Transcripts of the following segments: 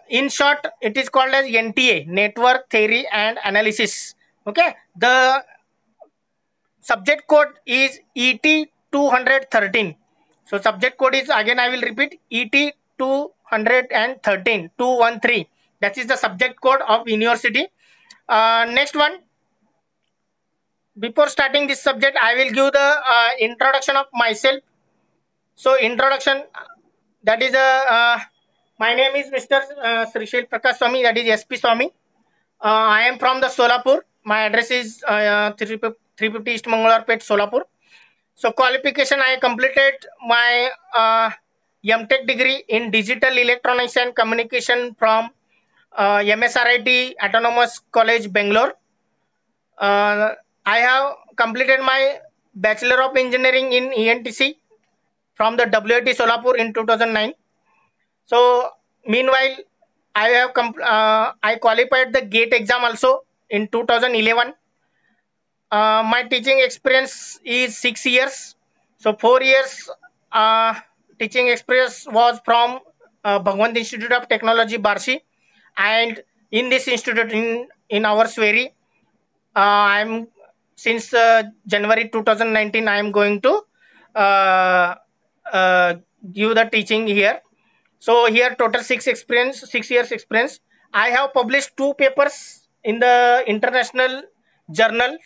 in short, it is called as NTA, Network Theory and Analysis. Okay, the subject code is ET 213. So subject code is, again I will repeat, ET 213 213. That is the subject code of university. Next one, before starting this subject, I will give the introduction of myself. So introduction, that is my name is Mr. Srishil Prakash Swami, that is SP Swami. I am from the Solapur. My address is 350 East Mangalarpet, Solapur. So qualification, I completed my MTech degree in Digital Electronics and Communication from MSRIT Autonomous College, Bangalore. I have completed my Bachelor of Engineering in ENTC from the WIT Solapur in 2009. So meanwhile, I qualified the GATE exam also in 2011. My teaching experience is 6 years. So 4 years teaching experience was from Bhagwant Institute of Technology, Barshi, and in this institute in our Sweri, I'm since January 2019 I am going to uh, give the teaching here. So here total 6 years experience. I have published 2 papers in the international journal.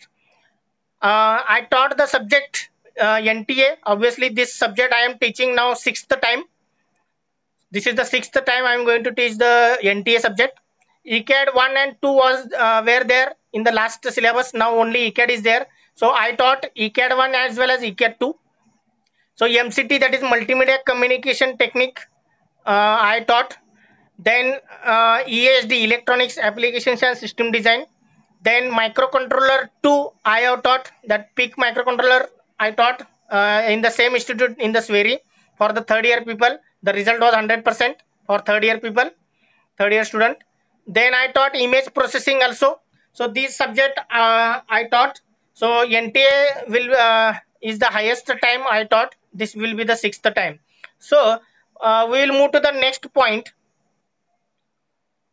I taught the subject NTA. Obviously, this subject I am teaching now 6th time. This is the 6th time I am going to teach the NTA subject. ECAD 1 and 2 was were there in the last syllabus. Now only ECAD is there. So I taught ECAD 1 as well as ECAD 2. So MCT, that is Multimedia Communication Technique, I taught. Then EASD, Electronics Applications and System Design. Then microcontroller 2 I have taught, that PIC microcontroller I taught in the same institute in the Sweri for the third year people. The result was 100% for third year people, third year student. Then I taught image processing also. So this subject I taught. So NTA will is the highest time I taught. This will be the 6th time. So we will move to the next point.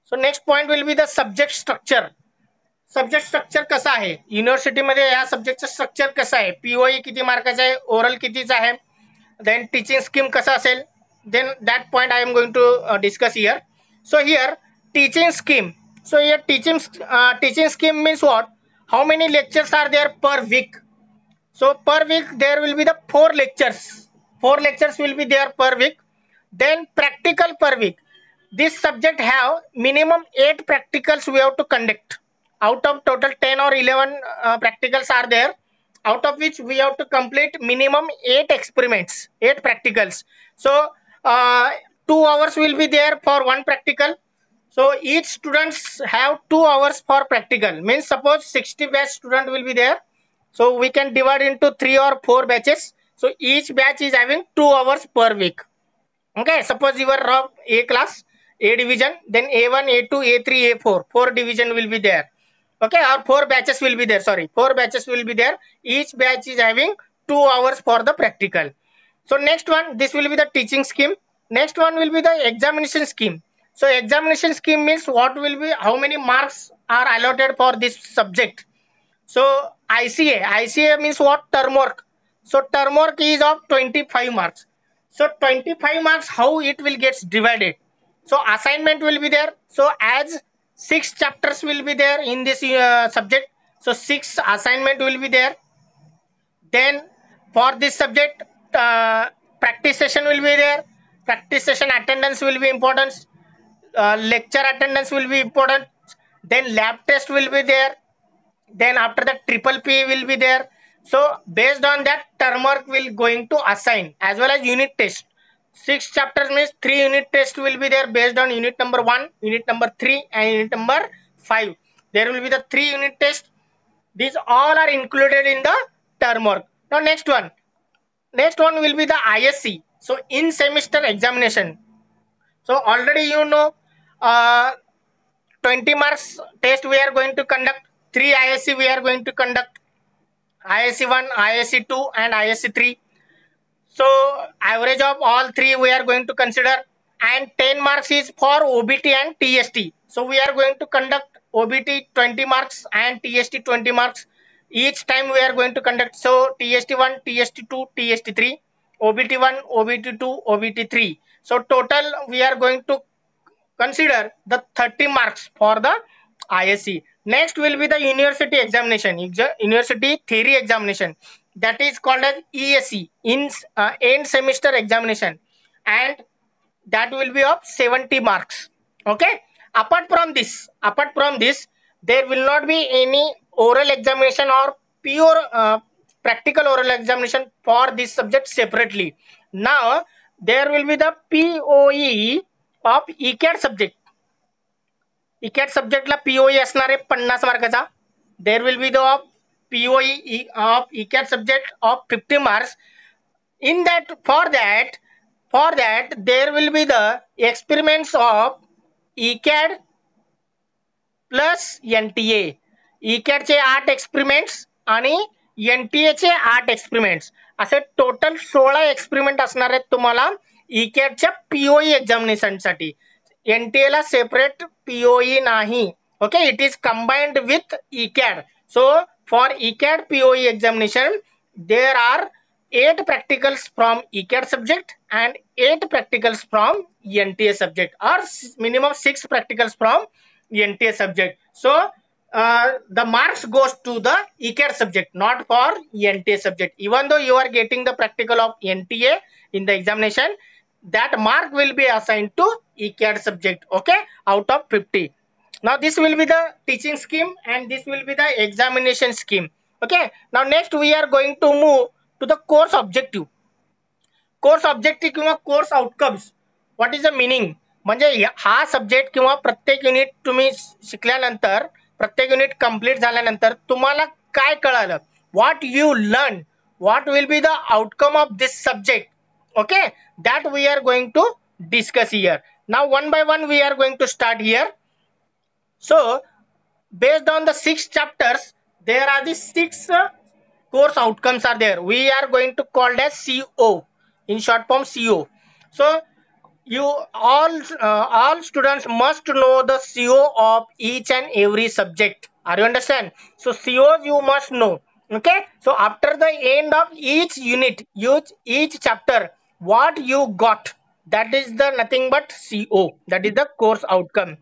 So next point will be the subject structure. Subject structure कसा आहे युनिव्हर्सिटीमध्ये, या सब्जेक्टचं structure कसं आहे, PoE किती मार्काचा आहे, oral कितीचा आहे, then teaching scheme कसा असेल, then that point I am going to discuss here. So here teaching scheme. So here teaching scheme means what? How many lectures are there per week? So per week there will be the 4 lectures. 4 lectures will be there per week. Then practical per week. This subject have minimum 8 practicals we have to conduct. Out of total 10 or 11 practicals are there, out of which we have to complete minimum 8 experiments, 8 practicals. So 2 hours will be there for one practical. So each students have 2 hours for practical. Means suppose 60 batch student will be there. So we can divide into 3 or 4 batches. So each batch is having 2 hours per week. Okay, suppose you are A class, A division, then A1, A2, A3, A4. 4 division will be there. Okay, or 4 batches will be there. Sorry, 4 batches will be there. Each batch is having 2 hours for the practical. So next one, this will be the teaching scheme. Next one will be the examination scheme. So examination scheme means what will be, how many marks are allotted for this subject. So ICA means what? Term work. So term work is of 25 marks. So 25 marks, how it will get divided? So assignment will be there. So as 6 chapters will be there in this subject. So 6 assignment will be there. Then for this subject, practice session will be there. Practice session attendance will be important. Lecture attendance will be important. Then lab test will be there. Then after that triple P will be there. So based on that, term work will going to assign as well as unit test. 6 chapters means 3 unit tests will be there based on unit number 1, unit number 3 and unit number 5. There will be the 3 unit tests. These all are included in the term work. Now next one will be the ISC. So in semester examination. So already you know 20 marks test we are going to conduct. 3 ISC we are going to conduct. ISC 1, ISC 2 and ISC 3. So average of all 3 we are going to consider. and 10 marks is for OBT and TST. So we are going to conduct OBT 20 marks and TST 20 marks. Each time we are going to conduct, so TST1, TST2, TST3, OBT1, OBT2, OBT3. So total we are going to consider the 30 marks for the ISC. Next will be the university examination, university theory examination, that is called as ESE, in end semester examination, and that will be of 70 marks. Okay. Apart from this, there will not be any oral examination or pure practical oral examination for this subject separately. Now there will be the POE of ECAT subject. ECAT subject La POE असणार आहे 50 मार्काचा. There will be the POE of ECAT subject of 50 marks. In that, for that there will be the experiments of ECAT plus NTA. ECAT चे 8 experiments आणि NTA चे 8 experiments, असे total 16 experiment असणार आहेत तुम्हाला ECAT च्या POE एक्झामिनेशन साठी. NTA ला separate POE नाही. Okay, it is combined with ECAT. So for ECAT POE examination there are 8 practicals from ECAT subject and 8 practicals from NTA subject, or minimum 6 practicals from NTA subject. So the marks goes to the ECAT subject, not for NTA subject. Even though you are getting the practical of NTA in the examination, that mark will be assigned to ECAT subject. Okay, out of 50. Now this will be the teaching scheme and this will be the examination scheme. Okay, now next we are going to move to the course objective. Course objective किंवा course outcomes, what is the meaning. म्हणजे हा subject किंवा प्रत्येक unit तुम्ही शिकल्यानंतर, प्रत्येक unit complete झाल्यानंतर तुम्हाला काय कळालं, what you learn, what will be the outcome of this subject. Okay, that we are going to discuss here. Now one by one we are going to start here. So based on the 6 chapters, there are the 6 course outcomes are there. We are going to call as CO, in short form CO. So you all students must know the CO of each and every subject. Are you understand? So COs you must know. Okay, so after the end of each unit, each chapter, what you got, that is the nothing but CO, that is the course outcome.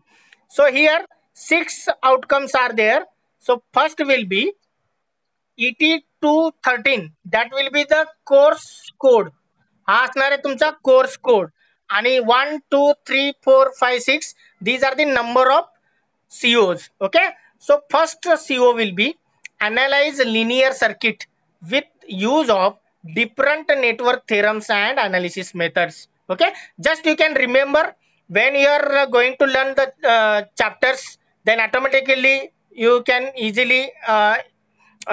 So here 6 outcomes are there. So first will be ET213, that will be the course code. हा असणार आहे तुमचा course code. आणि 1 2 3 4 5 6 these are the number of COs. Okay, so first CO will be analyze linear circuit with use of different network theorems and analysis methods. Okay, just you can remember when you are going to learn the chapters, then automatically you can easily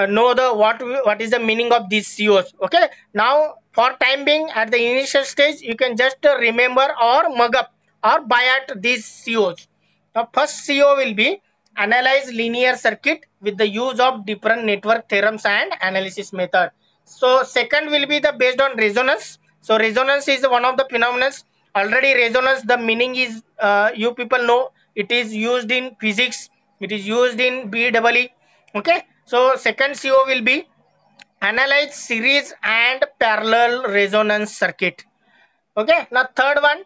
know the what is the meaning of these COs. Okay, now for time being at the initial stage you can just remember or mug up or by at these COs. Now first CO will be analyze linear circuit with the use of different network theorems and analysis method. So second will be the based on resonance. So resonance is one of the phenomena. Already resonance, the meaning is you people know, it is used in physics, it is used in BEE. Okay, so second CO will be analyze series and parallel resonance circuit. Okay, now third one,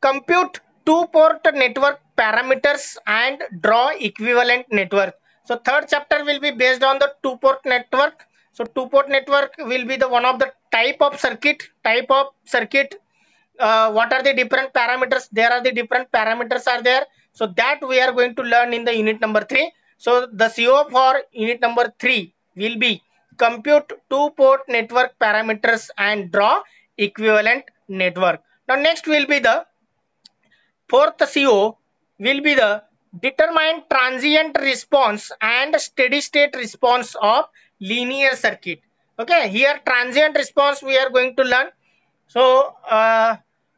compute 2-port network parameters and draw equivalent network. So third chapter will be based on the 2-port network. So 2-port network will be the one of the type of circuit. What are the different parameters? There are the different parameters are there. So that we are going to learn in the unit number 3. So the CO for unit number 3 will be compute 2-port network parameters and draw equivalent network. Now next will be the fourth CO will be the determine transient response and steady state response of linear circuit. Okay, here transient response we are going to learn. So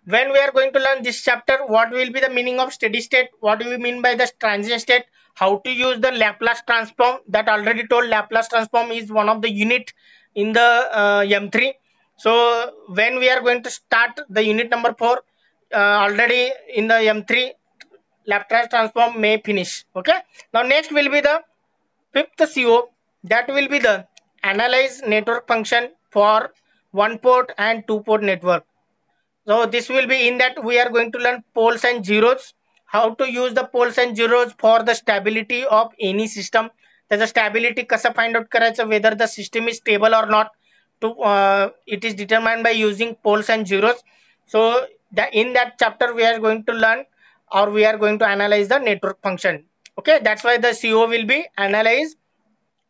when we are going to learn this chapter, what will be the meaning of steady state, what do we mean by the transient state, how to use the Laplace transform, that already told Laplace transform is one of the unit in the M3. So when we are going to start the unit number 4, already in the M3 Laplace transform may finish. Okay. Now next will be the fifth CO, that will be the analyze network function for one port and two port network. So this will be in that we are going to learn poles and zeros, how to use the poles and zeros for the stability of any system. त्याचा stability कसा find out करायचं, whether the system is stable or not. It is determined by using poles and zeros. So in that chapter we are going to learn, or we are going to analyze the network function. Okay, that's why the CO will be analyze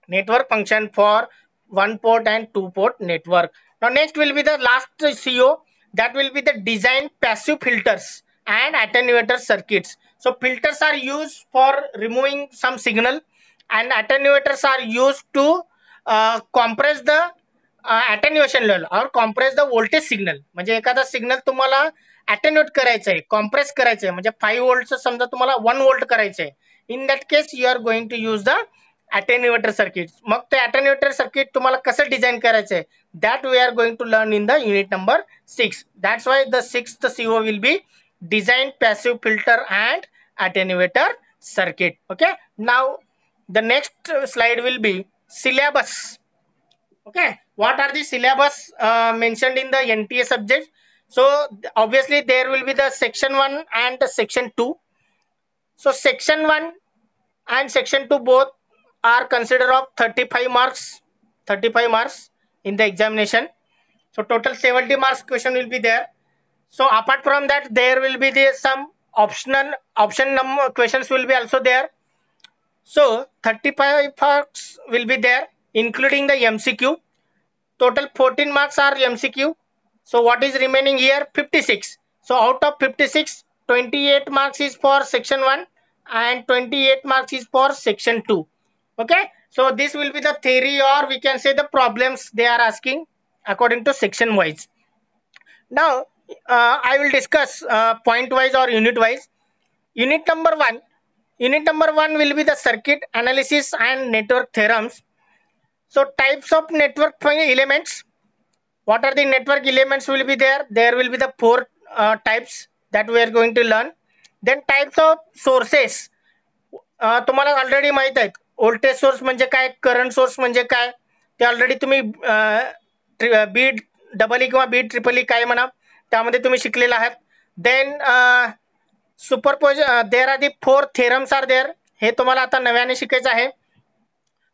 network function for one port and two port network. Now next will be the last CO, that will be the design passive filters and attenuator circuits. So filters are used for removing some signal and attenuators are used to compress the attenuation level or compress the voltage signal. म्हणजे एखादा signal तुम्हाला अटेन्युएट करायचं आहे, compress करायचं आहे, म्हणजे 5 व्होल्टचं समजा तुम्हाला 1 व्होल्ट करायचं आहे. In that case you are going to use the attenuator circuit. मग ते attenuator circuit तुम्हाला कसं डिझाइन करायचं आहे, that we are going to learn in the unit number 6. That's why the 6th CO will be design passive filter and attenuator circuit. Okay, now the next slide will be syllabus. Okay, what are the syllabus mentioned in the NTA subject? So obviously there will be the section 1 and the section 2. So section 1 and section 2 both are considered of 35 marks in the examination. So total 70 marks question will be there. So apart from that, there will be some option number questions will be also there. So 35 marks will be there, including the MCQ. Total 14 marks are MCQ. So what is remaining here? 56. So out of 56, 28 marks is for section 1 and 28 marks is for section 2. Okay, so this will be the theory, or we can say the problems they are asking according to section wise. Now I will discuss point wise or unit wise. Unit number 1 will be the circuit analysis and network theorems. So types of network elements. What are the network elements will be there? There will be the 4 types that we are going to learn. Then types of sources. तुम्हाला already माहित आहेत, voltage source म्हणजे काय, current source म्हणजे काय, ते already तुम्ही B double E किंवा बी ट्रिपल ई काय म्हणा त्यामध्ये तुम्ही शिकलेला आहात. Then superposition, there are the 4 theorems are there, हे तुम्हाला आता नव्याने शिकायचं आहे.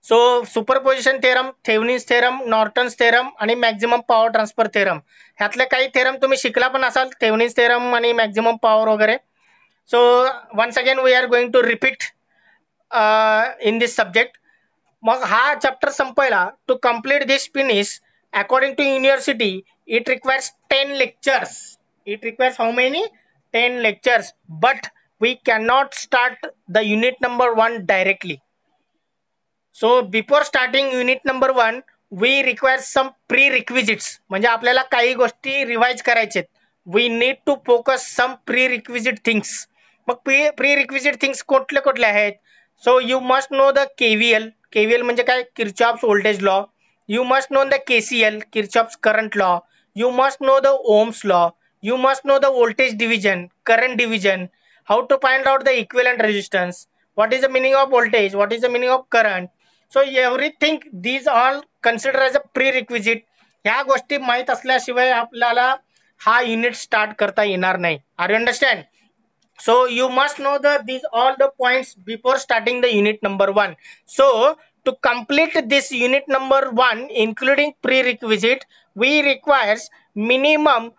So superposition theorem, Thevenin's theorem, Norton's theorem आणि मॅक्झिमम पॉवर ट्रान्सफर थेरम, ह्यातले काही थेरम तुम्ही शिकला पण असाल, थेवेनिन्स थेरम आणि मॅक्झिमम पॉवर वगैरे. So once again we are going to repeat in this subject. मग हा चॅप्टर संपयला, to complete this finish according to university it requires 10 lectures. It requires how many? 10 lectures. But we cannot start the unit number 1 directly. So before starting unit number 1 we require some prerequisites. म्हणजे आपल्याला काही गोष्टी revise करायचे. We need to focus some prerequisite things. Mug prerequisite things कुठले कुठले आहेत? So you must know the KVL. KVL म्हणजे काय? Kirchhoff's voltage law. You must know the KCL, Kirchhoff's current law. You must know the Ohm's law. You must know the voltage division, current division. How to find out the equivalent resistance. What is the meaning of voltage? What is the meaning of current? So everything these all considered as a prerequisite. ह्या गोष्टी माहित असल्याशिवाय आपल्याला हा unit start करता येणार नाही. Are you understand? So you must know these all the points before starting the unit number 1. So to complete this unit number 1 including prerequisite, we requires minimum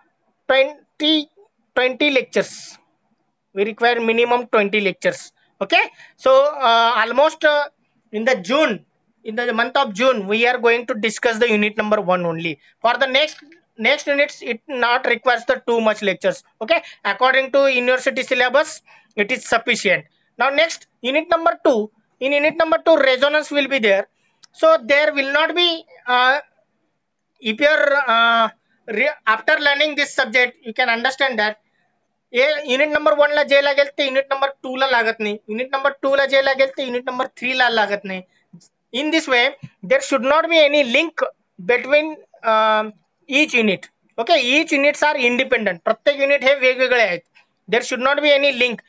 20 lectures. We require minimum 20 lectures. Okay, so almost in the month of June we are going to discuss the unit number 1 only. For the next units it not requires the too much lectures. Okay, according to university syllabus it is sufficient. Now next unit number 2. In unit number 2 resonance will be there. So there will not be if you are after learning this subject you can understand that unit number 1 ला जे लागेल ते unit number 2 ला लागत नाही, unit number 2 ला जे लागेल ते unit number 3 ला लागत नाही. In this way there should not be any link between each unit. Okay, each units are independent. प्रत्येक unit हे वेगवेगळे आहेत. There should not be any link.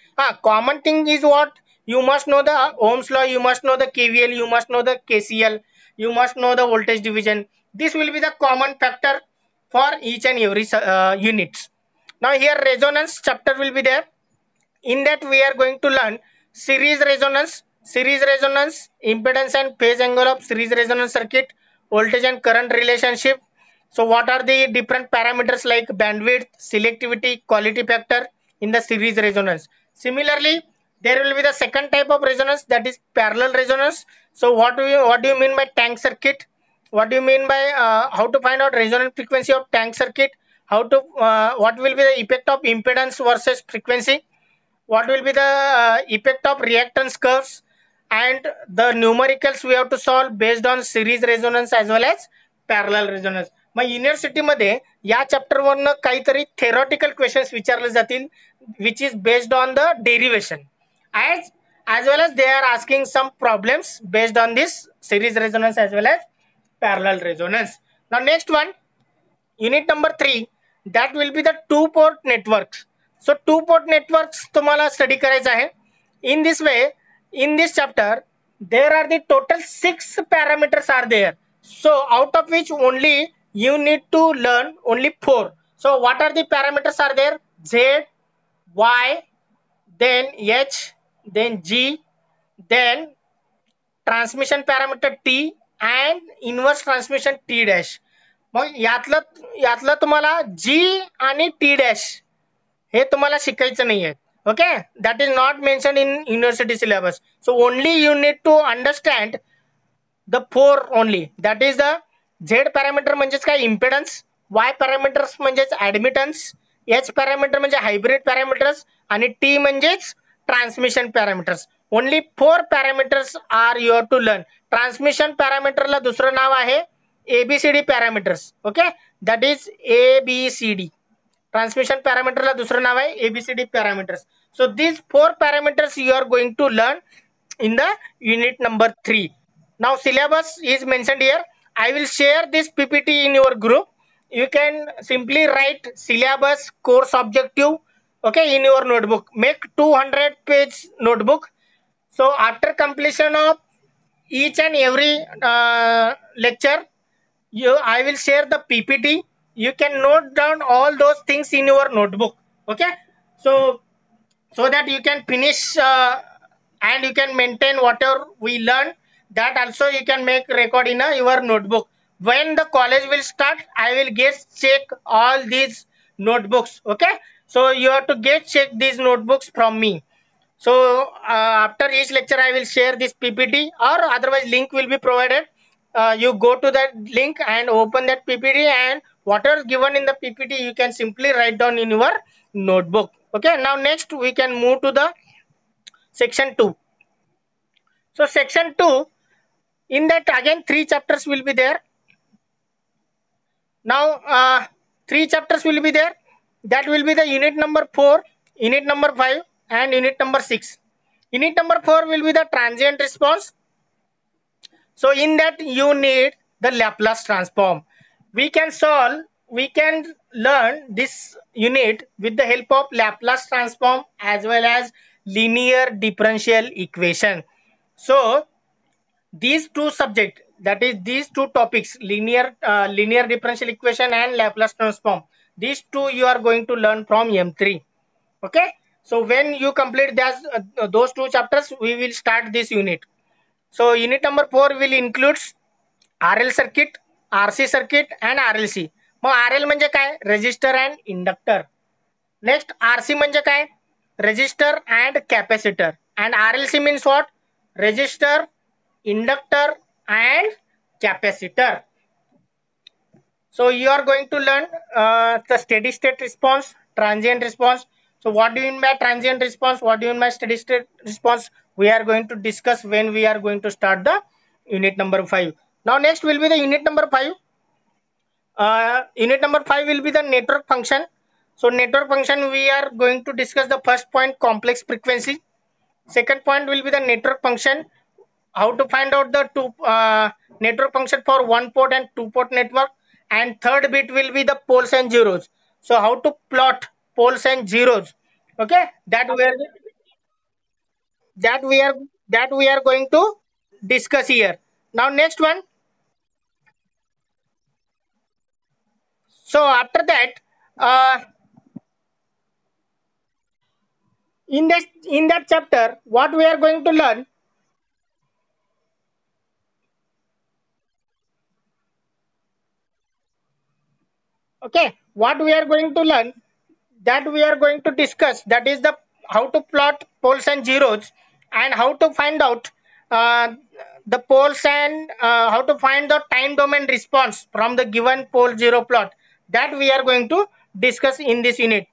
Common thing is what? You must know the Ohm's law, you must know the KVL, you must know the KCL, you must know the voltage division. This will be the common factor for each and every units. Now here resonance chapter will be there. In that we are going to learn series resonance, impedance and phase angle of series resonance circuit, voltage and current relationship. So what are the different parameters like bandwidth, selectivity, quality factor in the series resonance. Similarly, there will be the second type of resonance, that is parallel resonance. So what do you mean by tank circuit? What do you mean by how to find out resonant frequency of tank circuit? What will be the effect of impedance versus frequency? What will be the effect of reactance curves, and the numericals we have to solve based on series resonance as well as parallel resonance. Mug university मध्ये या chapter वरनं काहीतरी theoretical questions विचारले जातील, which is based on the derivation, as well as they are asking some problems based on this series resonance as well as parallel resonance. Now next one, unit number 3, that will be the two port networks. So two port networks तुम्हाला study करायचं आहे. In this way, in this chapter there are the total 6 parameters are there. So out of which only you need to learn only 4. So what are the parameters are there? Z, Y, then H, then G, then transmission parameter T and inverse transmission T dash. मग यातलं तुम्हाला G आणि T dash हे तुम्हाला शिकायचं नाहीये. Okay, that is not mentioned in university syllabus. So only you need to understand the 4 only. That is the Z parameter म्हणजेच काय impedance, Y parameters म्हणजेच admittance, H parameter म्हणजे hybrid parameters आणि T म्हणजेच transmission parameters. Only 4 parameters are you have to learn. Transmission parameter ला दुसरं नाव आहे ABCD parameters. Okay, that is ABCD. Transmission parameter ला दुसरं नाव आहे ABCD parameters. So these 4 parameters you are going to learn in the unit number 3. Now syllabus is mentioned here. I will share this PPT in your group. You can simply write syllabus, course objective, okay, in your notebook. Make 200-page notebook. So after completion of each and every lecture, I will share the PPT. You can note down all those things in your notebook. Okay, so that you can finish and you can maintain whatever we learn. That also you can make record in your notebook. When the college will start, I will check all these notebooks. Okay, so you have to check these notebooks from me. So after each lecture I will share this PPT, or otherwise link will be provided. You go to that link and open that PPT, and whatever is given in the PPT you can simply write down in your notebook. Okay, now next we can move to the section 2. So section 2, in that again 3 chapters will be there. Now 3 chapters will be there. That will be the unit number 4, unit number 5 and unit number 6. Unit number 4 will be the transient response. So in that you need the Laplace transform. We can learn this unit with the help of Laplace transform as well as linear differential equation. So these two subjects, that is these two topics, linear differential equation and Laplace transform, these two you are going to learn from M3. Okay, so when you complete those 2 chapters, we will start this unit. So unit number 4 will include RL circuit, RC circuit and RLC. Mug RL म्हणजे काय? Resistor and inductor. Next RC म्हणजे काय? Resistor and capacitor. And RLC means what? Resistor, inductor and capacitor. So you are going to learn the steady state response, transient response. So what do you mean by transient response? What do you mean by steady state response? We are going to discuss when we are going to start the unit number 5. Now next will be the unit number 5. Unit number 5 will be the network function. So network function, we are going to discuss the first point, complex frequency. Second point will be the network function, how to find out the network function for 1 port and 2 port network. and third bit will be the poles and zeros. So how to plot poles and zeros? Okay, that we are that we are going to discuss here. Now next one. So after that, uh, in that chapter, what we are going to learn. Okay, what we are going to learn, that we are going to discuss, that is the how to plot poles and zeros, and how to find out uh, the poles, and how to find the time domain response from the given pole zero plot, that we are going to discuss in this unit.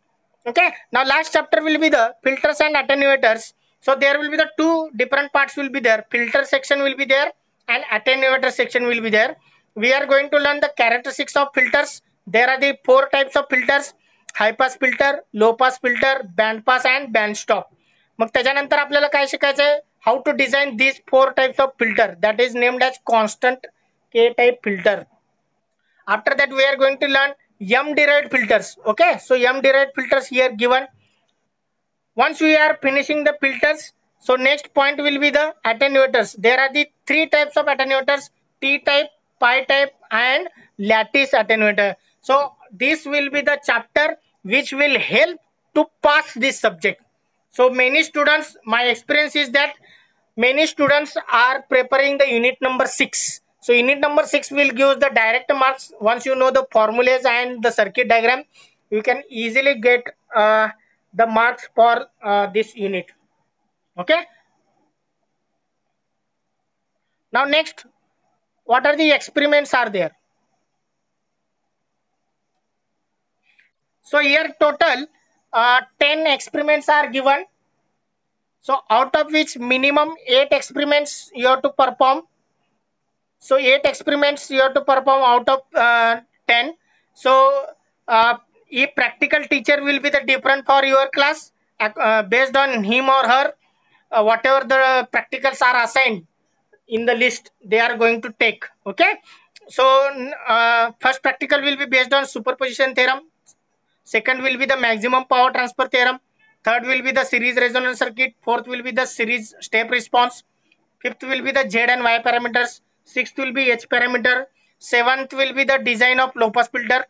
Okay, now last chapter will be the filters and attenuators. So there will be the two different parts will be there. Filter section will be there and attenuator section will be there. We are going to learn the characteristics of filters. There are the four types of filters: high pass filter, low pass filter, band pass and band stop. मग त्याच्यानंतर आपल्याला काय शिकायचं आहे? How to design these four types of filter, that is named as constant K type filter. After that, we are going to learn M derived filters. Okay, so M derived filters here given. Once we are finishing the filters, so next point will be the attenuators. There are the three types of attenuators: T type, pi type and lattice attenuator. So this will be the chapter which will help to pass this subject. So many students, my experience is that many students are preparing the unit number 6. So unit number 6 will give the direct marks. Once you know the formulas and the circuit diagram, you can easily get the marks for this unit. Okay, now next, what are the experiments are there? So here total 10 experiments are given. So out of which minimum 8 experiments you have to perform. So 8 experiments you have to perform out of 10. So if practical teacher will be the different for your class, based on him or her, whatever the practicals are assigned in the list, they are going to take. Okay, so first practical will be based on superposition theorem. Second will be the maximum power transfer theorem. Third will be the series resonance circuit. Fourth will be the series step response. Fifth will be the Z and Y parameters. Sixth will be H parameter. Seventh will be the design of low pass filter.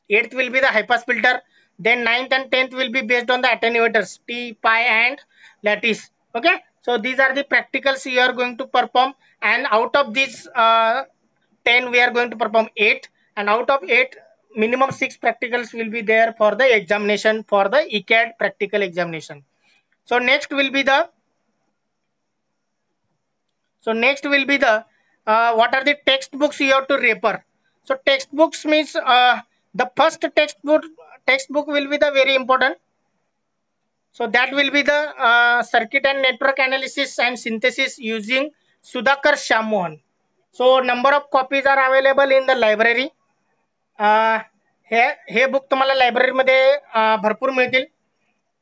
Eighth will be the high pass filter. Then ninth and 10th will be based on the attenuators T, pi and lattice. Okay, so these are the practicals you are going to perform, and out of these 10 we are going to perform 8, and out of 8 minimum 6 practicals will be there for the examination, for the ECAD practical examination. So next will be the what are the textbooks you have to refer. So textbooks means the first textbook will be the very important. So that will be the circuit and network analysis and synthesis using Sudhakar Shyam. So number of copies are available in the library. हे book तुम्हाला library मध्ये भरपूर मिळतील.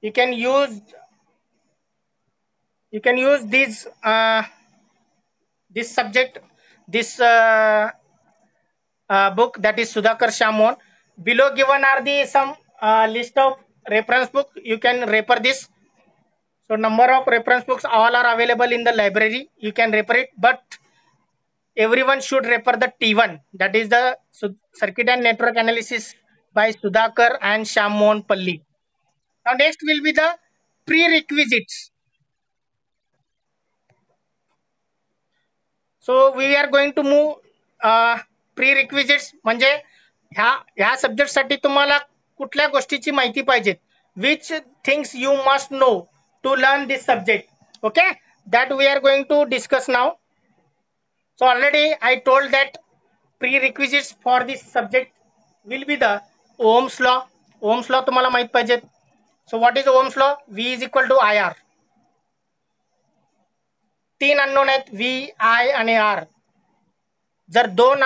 You can use this subject, this book, that is Sudhakar Shyam. Below given are the some list of reference book. You can refer this. So number of reference books all are available in the library. You can refer it, but everyone should refer the T1, that is the circuit and network analysis by Sudhakar and Shyam Palli. Now next will be the prerequisites. So we are going to move prerequisites. म्हणजे ह्या subject साठी तुम्हाला कुठल्या गोष्टीची माहिती पाहिजे, which things you must know to learn this subject. Okay, that we are going to discuss now. So already I told that prerequisites for this subject will be the Ohm's law. Ohm's law तुम्हाला माहित पाहिजे. So what is Ohm's law? V is equal to IR. तीन unknown आहेत, V, I आणि R. जर दोन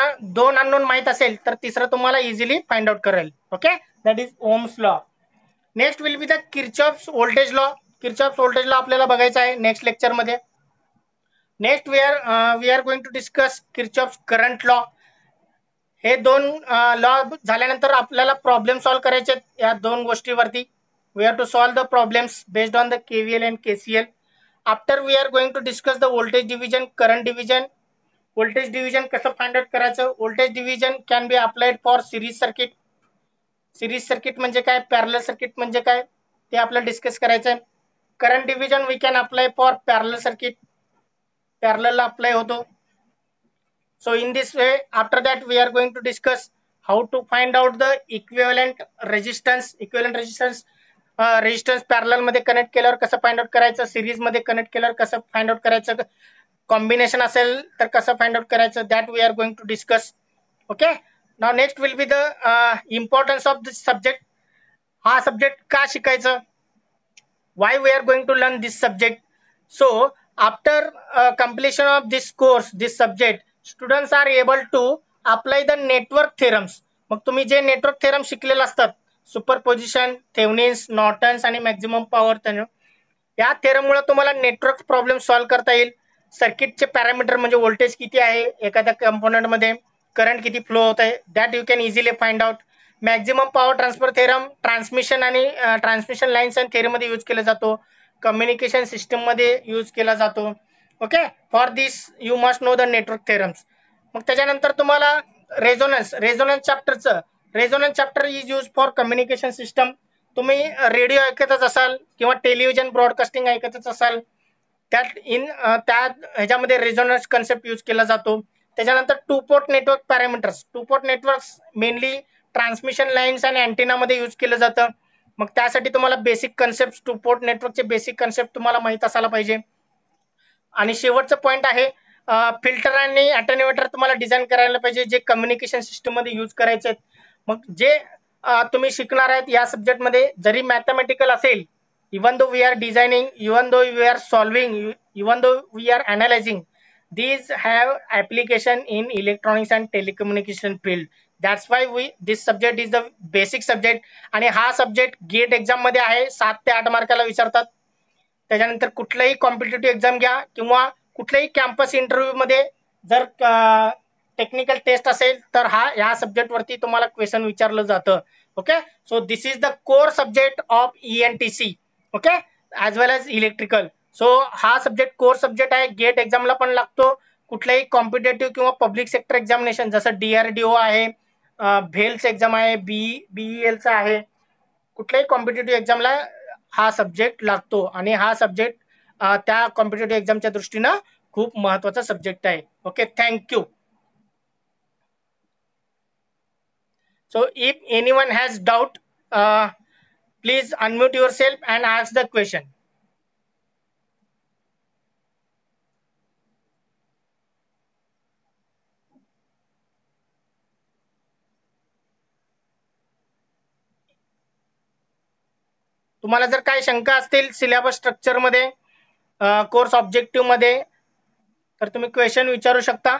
unknown माहित असेल तर तिसरं तुम्हाला इझिली फाइंड आउट करेल. Okay, that is Ohm's law. Next will be the Kirchhoff's voltage law. Kirchhoff's voltage law आपल्याला बघायचा आहे नेक्स्ट लेक्चर मध्ये. Next we are going to discuss Kirchhoff's current law. हे दोन लॉ झाल्यानंतर आपल्याला प्रॉब्लेम सॉल्व्ह करायचे या दोन गोष्टीवरती. We have to solve the problems based on the KVL and KCL. After we are going to discuss the voltage division, current division. Voltage division कसं find out करायचं? Voltage division can be applied for series circuit. Series circuit म्हणजे काय, parallel circuit म्हणजे काय, ते आपल्याला discuss करायचं आहे. Current division we can apply for parallel circuit, parallel apply होतो. So in this way, after that we are going to discuss how to find out the equivalent resistance. Equivalent resistance resistance parallel मध्ये connect केल्यावर कसं find out करायचं, series मध्ये connect केल्यावर कसं find out करायचं, combination असेल तर कसं फाइंड आउट करायचं, that we are going to discuss. Okay, now next will be the importance of this subject. हा सब्जेक्ट का शिकायचं, why we are going to learn this subject. So after completion of this course, this subject, students are able to apply the network theorems. मग तुम्ही जे network theorem शिकलेले असतात, superposition, Thevenin's, Norton's आणि maximum power theorem, या थेरममुळे तुम्हाला network problem solve करता येईल. सर्किटचे parameter म्हणजे व्होल्टेज किती आहे एखाद्या कंपोनंट मध्ये, करंट किती फ्लो होत आहे, that you can easily find out. Maximum power transfer theorem transmission आणि ट्रान्समिशन लाईन्स आणि थेरी मध्ये यूज केला जातो, कम्युनिकेशन सिस्टम मध्ये यूज केला जातो. Okay, for this you must know the network theorems. मग त्याच्यानंतर तुम्हाला रेझोनन्स, रेझोनन्स चॅप्टरचं, resonance chapter is use for communication system. तुम्ही रेडिओ ऐकतच असाल किंवा टेलिव्हिजन ब्रॉडकास्टिंग ऐकतच असाल, त्यात ह्याच्यामध्ये रेझोनन्स कन्सेप्ट यूज केला जातो. त्याच्यानंतर two port network parameters, two port networks mainly transmission lines आणि अँटेना मध्ये यूज केलं जातं. मग त्यासाठी तुम्हाला बेसिक कन्सेप्ट, टू पोर्ट नेटवर्कचे बेसिक कन्सेप्ट तुम्हाला माहित असायला पाहिजे. आणि शेवटचं पॉइंट आहे फिल्टर आणि अटेन्युएटर तुम्हाला डिझाईन करायला पाहिजे, जे कम्युनिकेशन सिस्टम मध्ये यूज करायचे आहेत. मग जे तुम्ही शिकणार आहेत या सब्जेक्ट मध्ये, जरी मॅथमॅटिकल असेल, even though we are designing, even though we are solving, even though we are analyzing, these have application in electronics and telecommunication field. That's why this subject is the basic subject. आणि हा subject gate exam मध्ये आहे, 7 ते 8 मार्काला विचारतात. त्याच्यानंतर कुठलाही competitive exam घ्या किंवा कुठल्याही कॅम्पस इंटरव्ह्यू मध्ये जर टेक्निकल टेस्ट असेल तर या सब्जेक्ट वरती तुम्हाला क्वेश्चन विचारलं जातं. Okay, so this is the core subject of ENTC. Okay, as well as electrical. So हा सब्जेक्ट कोर सब्जेक्ट आहे, गेट एक्झामला पण लागतो. कुठल्याही कॉम्पिटेटिव्ह किंवा पब्लिक सेक्टर एक्झामिनेशन जसं DRDO आहे, भेल्स एक्झाम आहे, BELचा आहे, कुठल्याही कॉम्पिटेटिव्ह एक्झामला हा सब्जेक्ट लागतो. आणि हा सब्जेक्ट त्या कॉम्पिटेटिव्ह एक्झामच्या दृष्टीनं खूप महत्वाचा सब्जेक्ट आहे. Okay, thank you. So if anyone has doubt, please unmute yourself and ask the question. तुम्हाला जर काही शंका असतील सिलेबस स्ट्रक्चर मध्ये, कोर्स ऑब्जेक्टिव्ह मध्ये, तर तुम्ही क्वेश्चन विचारू शकता.